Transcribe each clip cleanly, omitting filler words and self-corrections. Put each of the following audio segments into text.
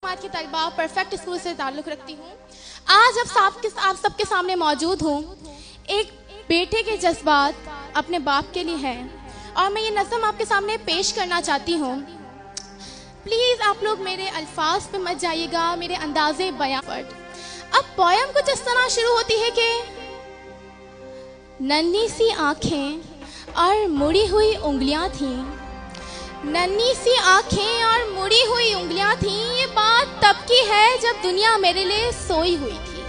की तलबा perfect school से ताल्लुक़ रखती हूँ। आज आप सबके सामने मौजूद हूँ। एक बेटे के जज्बात अपने बाप के लिए हैं और मैं ये नज़म आपके सामने पेश करना चाहती हूँ। प्लीज़ आप लोग मेरे अल्फाज पे मत जाइएगा, मेरे अंदाज़े बयां पर। अब पोयम कुछ इस तरह शुरू होती है कि नन्ही सी आँखें और मुड़ी हुई उंगलियाँ थीं, नन्ही सी आँखें और मुड़ी हुई उंगलियाँ थीं। ये बात तब की है जब दुनिया मेरे लिए सोई हुई थी।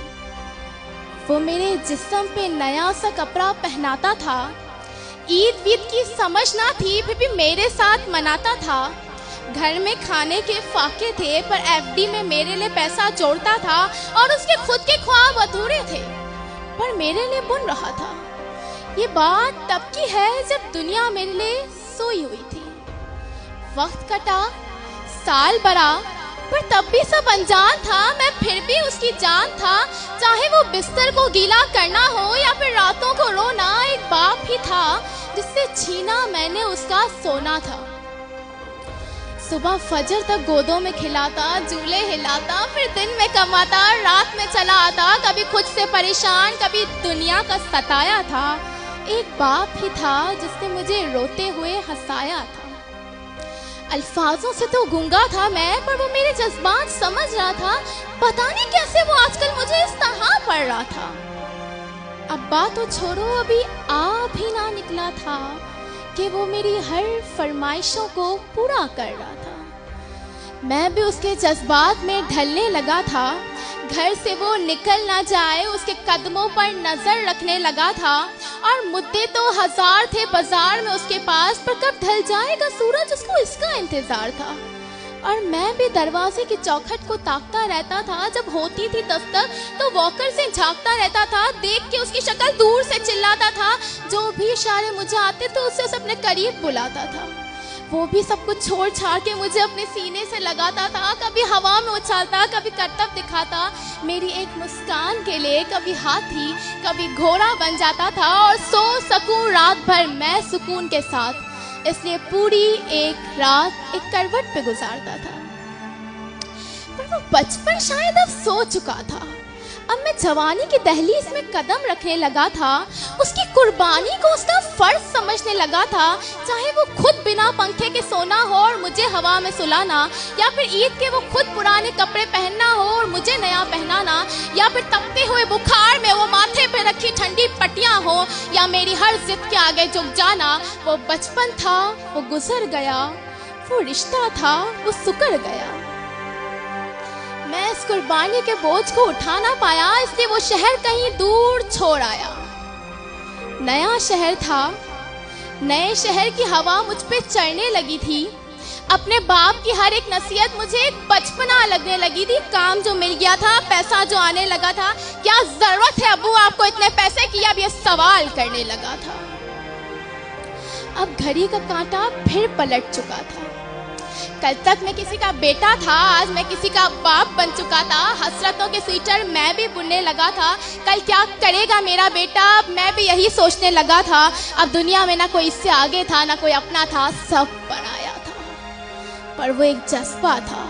वो मेरे जिस्म पे नया सा कपड़ा पहनाता था। ईद वीद की समझ ना थी, फिर भी मेरे साथ मनाता था। घर में खाने के फाके थे पर एफडी में मेरे लिए पैसा जोड़ता था और उसके खुद के ख्वाब अधूरे थे पर मेरे लिए बुन रहा था। ये बात तब की है जब दुनिया मेरे लिए सोई हुई थी। वक्त कटा, साल बरा, पर तब भी सब अनजान था। मैं फिर भी उसकी जान था। चाहे वो बिस्तर को गीला करना हो या फिर रातों को रोना, एक बाप ही था जिससे छीना मैंने उसका सोना था। सुबह फजर तक गोदों में खिलाता, झूले हिलाता, फिर दिन में कमाता, रात में चला आता। कभी खुद से परेशान, कभी दुनिया का सताया था। एक बाप ही था जिसने मुझे रोते हुए हंसाया था। अल्फाजों से तो गूंगा था मैं, पर वो मेरे जज्बात समझ रहा था। पता नहीं कैसे वो आजकल मुझे इस तरह पड़ रहा था। अब बात तो छोड़ो, अभी आ भी ना निकला था कि वो मेरी हर फरमाइशों को पूरा कर रहा था। मैं भी उसके जज्बात में ढलने लगा था। घर से वो निकल ना जाए उसके कदमों पर नजर रखने लगा था। और मुद्दे तो हजार थे बाजार में उसके पास, पर कब ढल जाएगा सूरज उसको इसका इंतजार था। और मैं भी दरवाजे की चौखट को ताकता रहता था। जब होती थी दस्तक तो वॉकर से झांकता रहता था। देख के उसकी शक्ल दूर से चिल्लाता था। जो भी इशारे मुझे आते तो उससे उसे अपने करीब बुलाता था। वो भी सब कुछ छोड़ छाड़ के मुझे अपने सीने से लगाता था। कभी हवा में उछालता, कभी करतब दिखाता। मेरी एक मुस्कान के लिए कभी हाथी, कभी घोड़ा बन जाता था। और सो सकूं रात भर मैं सुकून के साथ, इसलिए पूरी एक रात एक करवट पे गुजारता था। पर वो बचपन शायद अब सो चुका था। अब मैं जवानी की दहलीज में कदम रखने लगा था। उसकी कुर्बानी को उसका फर्ज समझने लगा था। चाहे वो खुद बिना पंखे के सोना हो और मुझे हवा में सुलाना, या फिर ईद के वो खुद पुराने कपड़े पहनना हो और मुझे नया पहनाना, या फिर तपते हुए बुखार में वो माथे पे रखी ठंडी पट्टियां हो, या मेरी हर जिद के आगे झुक जाना। वो बचपन था, वो गुजर गया। वो रिश्ता था, वो सुकर गया। मैं इस कुर्बानी के बोझ को उठा ना पाया, इसलिए वो शहर कहीं दूर छोड़ आया। नया शहर था, नए शहर की हवा मुझ पे चढ़ने लगी थी। अपने बाप की हर एक नसीहत मुझे एक बचपना लगने लगी थी। काम जो मिल गया था, पैसा जो आने लगा था, क्या जरूरत है अब्बू आपको इतने पैसे की, अब ये सवाल करने लगा था। अब घड़ी का कांटा फिर पलट चुका था। कल तक मैं किसी का बेटा था, आज मैं किसी का बाप बन चुका था। हसरतों के स्वेटर मैं भी बुनने लगा था। कल क्या करेगा मेरा बेटा, अब मैं भी यही सोचने लगा था। अब दुनिया में ना कोई इससे आगे था, ना कोई अपना था, सब पराया था। पर वो एक जज्बा था,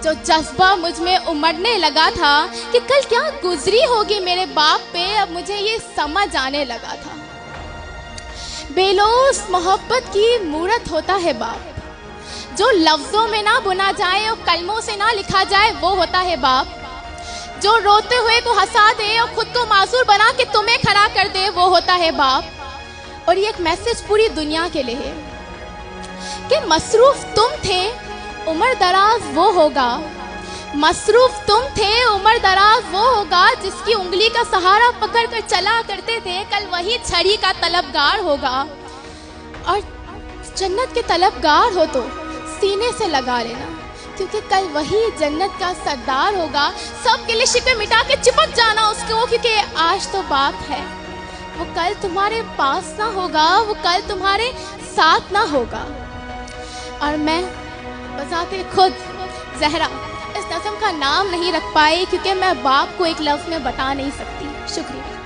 जो जज्बा मुझ में उमड़ने लगा था कि कल क्या गुजरी होगी मेरे बाप पे। अब मुझे ये समझ आने लगा था। बेलौस मोहब्बत की मूरत होता है बाप, जो लफ्जों में ना बुना जाए और कलमों से ना लिखा जाए, वो होता है बाप। जो रोते हुए को हंसा दे और खुद को मासूर बना के तुम्हें खड़ा कर दे, वो होता है बाप। और ये एक मैसेज पूरी दुनिया के लिए है कि मसरूफ तुम थे, उम्र दराज वो होगा। मसरूफ तुम थे, उम्र दराज वो होगा। जिसकी उंगली का सहारा पकड़ कर चला करते थे, कल वही छड़ी का तलबगार होगा। और जन्नत के तलबगार हो तो सीने से लगा लेना, क्योंकि कल वही जन्नत का सरदार होगा। सब के लिए शिकवे मिटा के चिपक जाना उसको, क्योंकि आज तो बाप है। वो कल तुम्हारे पास ना होगा, वो कल तुम्हारे साथ ना होगा। और मैं बजाते खुद जहरा इस नज़म का नाम नहीं रख पाई, क्योंकि मैं बाप को एक लफ्ज़ में बता नहीं सकती। शुक्रिया।